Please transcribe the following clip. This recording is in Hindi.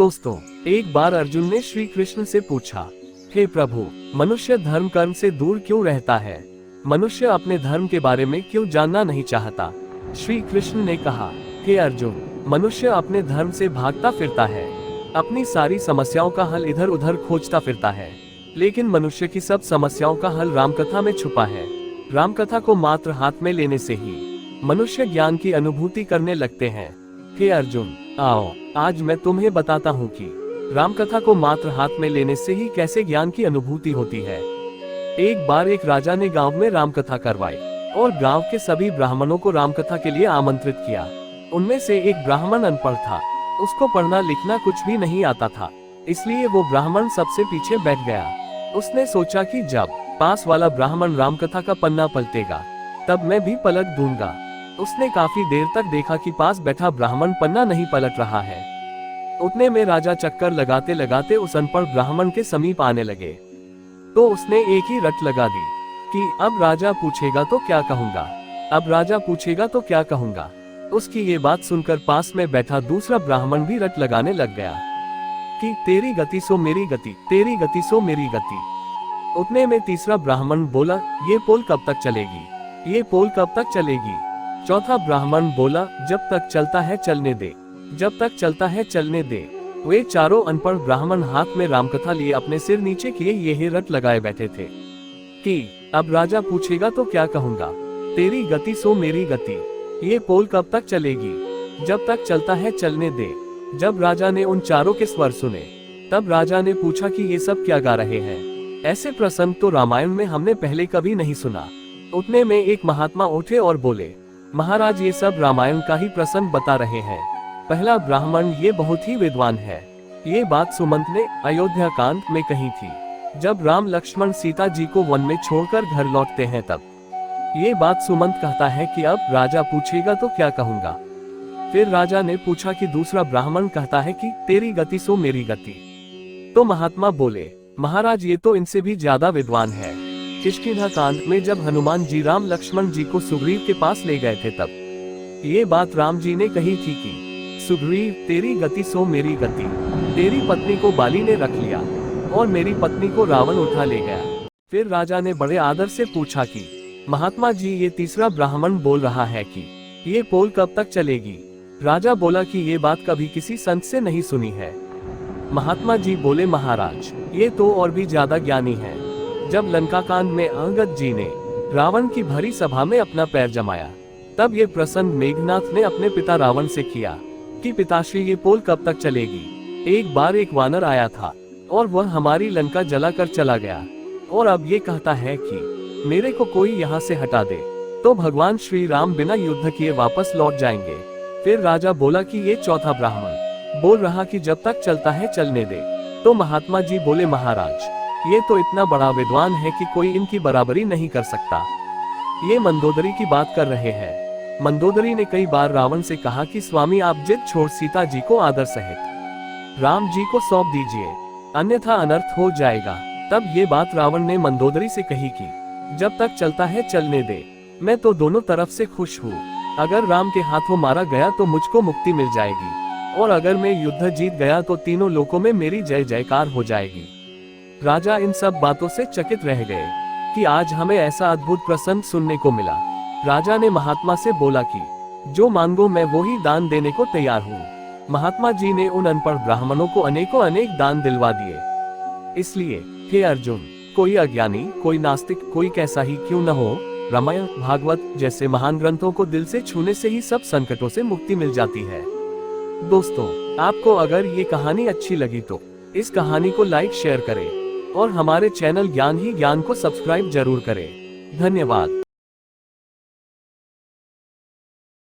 दोस्तों, एक बार अर्जुन ने श्री कृष्ण से पूछा, हे प्रभु, मनुष्य धर्म कर्म से दूर क्यों रहता है? मनुष्य अपने धर्म के बारे में क्यों जानना नहीं चाहता? श्री कृष्ण ने कहा, हे अर्जुन, मनुष्य अपने धर्म से भागता फिरता है, अपनी सारी समस्याओं का हल इधर उधर खोजता फिरता है, लेकिन मनुष्य की सब समस्याओं का हल रामकथा में छुपा है। रामकथा को मात्र हाथ में लेने से ही मनुष्य ज्ञान की अनुभूति करने लगते हैं। हे अर्जुन, आओ, आज मैं तुम्हें बताता हूँ कि रामकथा को मात्र हाथ में लेने से ही कैसे ज्ञान की अनुभूति होती है। एक बार एक राजा ने गांव में रामकथा करवाई और गांव के सभी ब्राह्मणों को रामकथा के लिए आमंत्रित किया। उनमें से एक ब्राह्मण अनपढ़ था, उसको पढ़ना लिखना कुछ भी नहीं आता था, इसलिए वो ब्राह्मण सबसे पीछे बैठ गया। उसने सोचा कि जब पास वाला ब्राह्मण रामकथा का पन्ना पलटेगा, तब मैं भी पलट दूंगा। उसने काफी देर तक देखा कि पास बैठा ब्राह्मण पन्ना नहीं पलट रहा है। उतने में राजा चक्कर लगाते लगाते उस अनपढ़ ब्राह्मण के समीप आने लगे, तो उसने एक ही रट लगा दी कि अब राजा पूछेगा तो क्या कहूँगा, अब राजा पूछेगा तो क्या कहूँगा। उसकी ये बात सुनकर पास में बैठा दूसरा ब्राह्मण भी रट लगाने लग गया कि तेरी गति सो मेरी गति, तेरी गति सो मेरी गति। उतने में तीसरा ब्राह्मण बोला, ये पोल कब तक चलेगी, ये पोल कब तक चलेगी। चौथा ब्राह्मण बोला, जब तक चलता है चलने दे, जब तक चलता है चलने दे। वे चारों अनपढ़ ब्राह्मण हाथ में रामकथा लिए अपने सिर नीचे किए ये रट लगाए बैठे थे कि अब राजा पूछेगा तो क्या कहूँगा, तेरी गति सो मेरी गति, ये पोल कब तक चलेगी, जब तक चलता है चलने दे। जब राजा ने उन चारों के स्वर सुने, तब राजा ने पूछा कि ये सब क्या गा रहे हैं, ऐसे प्रसंग तो रामायण में हमने पहले कभी नहीं सुना। उतने में एक महात्मा उठे और बोले, महाराज, ये सब रामायण का ही प्रसंग बता रहे हैं। पहला ब्राह्मण ये बहुत ही विद्वान है। ये बात सुमंत ने अयोध्या कांड में कही थी, जब राम लक्ष्मण सीता जी को वन में छोड़कर घर लौटते हैं तब। ये बात सुमंत कहता है कि अब राजा पूछेगा तो क्या कहूँगा। फिर राजा ने पूछा कि दूसरा ब्राह्मण कहता है कि तेरी गति सो मेरी गति। तो महात्मा बोले, महाराज, ये तो इनसे भी ज्यादा विद्वान है। किष्किंधा कांड में जब हनुमान जी राम लक्ष्मण जी को सुग्रीव के पास ले गए थे, तब ये बात राम जी ने कही थी कि सुग्रीव, तेरी गति सो मेरी गति, तेरी पत्नी को बाली ने रख लिया और मेरी पत्नी को रावण उठा ले गया। फिर राजा ने बड़े आदर से पूछा कि महात्मा जी, ये तीसरा ब्राह्मण बोल रहा है कि ये पोल कब तक चलेगी। राजा बोला कि ये बात कभी किसी संत से नहीं सुनी है। महात्मा जी बोले, महाराज, ये तो और भी ज्यादा ज्ञानी है। जब लंका कांड में अंगद जी ने रावण की भरी सभा में अपना पैर जमाया, तब ये प्रसंग मेघनाथ ने अपने पिता रावण से किया कि पिताश्री, ये पोल कब तक चलेगी। एक बार एक वानर आया था और वह हमारी लंका जलाकर चला गया, और अब ये कहता है कि मेरे को कोई यहाँ से हटा दे तो भगवान श्री राम बिना युद्ध किए वापस लौट जाएंगे। फिर राजा बोला कि ये चौथा ब्राह्मण बोल रहा कि जब तक चलता है चलने दे। तो महात्मा जी बोले, महाराज, ये तो इतना बड़ा विद्वान है कि कोई इनकी बराबरी नहीं कर सकता। ये मंदोदरी की बात कर रहे हैं। मंदोदरी ने कई बार रावण से कहा कि स्वामी, आप जिद छोड़ सीता जी को आदर सहित राम जी को सौंप दीजिए, अन्यथा अनर्थ हो जाएगा। तब ये बात रावण ने मंदोदरी से कही कि जब तक चलता है चलने दे, मैं तो दोनों तरफ से खुश हूँ। अगर राम के हाथों मारा गया तो मुझको मुक्ति मिल जाएगी, और अगर मैं युद्ध जीत गया तो तीनों लोकों में मेरी जय जयकार हो जाएगी। राजा इन सब बातों से चकित रह गए कि आज हमें ऐसा अद्भुत प्रसंग सुनने को मिला। राजा ने महात्मा से बोला कि जो मांगो मैं वो ही दान देने को तैयार हूँ। महात्मा जी ने उन अनपढ़ ब्राह्मणों को अनेकों अनेक दान दिलवा दिए। इसलिए हे अर्जुन, कोई अज्ञानी, कोई नास्तिक, कोई कैसा ही क्यों न हो, रामायण, भागवत जैसे महान ग्रंथों को दिल से छूने से ही सब संकटों से मुक्ति मिल जाती है। दोस्तों, आपको अगर ये कहानी अच्छी लगी तो इस कहानी को लाइक शेयर करें और हमारे चैनल ज्ञान ही ज्ञान को सब्सक्राइब जरूर करें। धन्यवाद।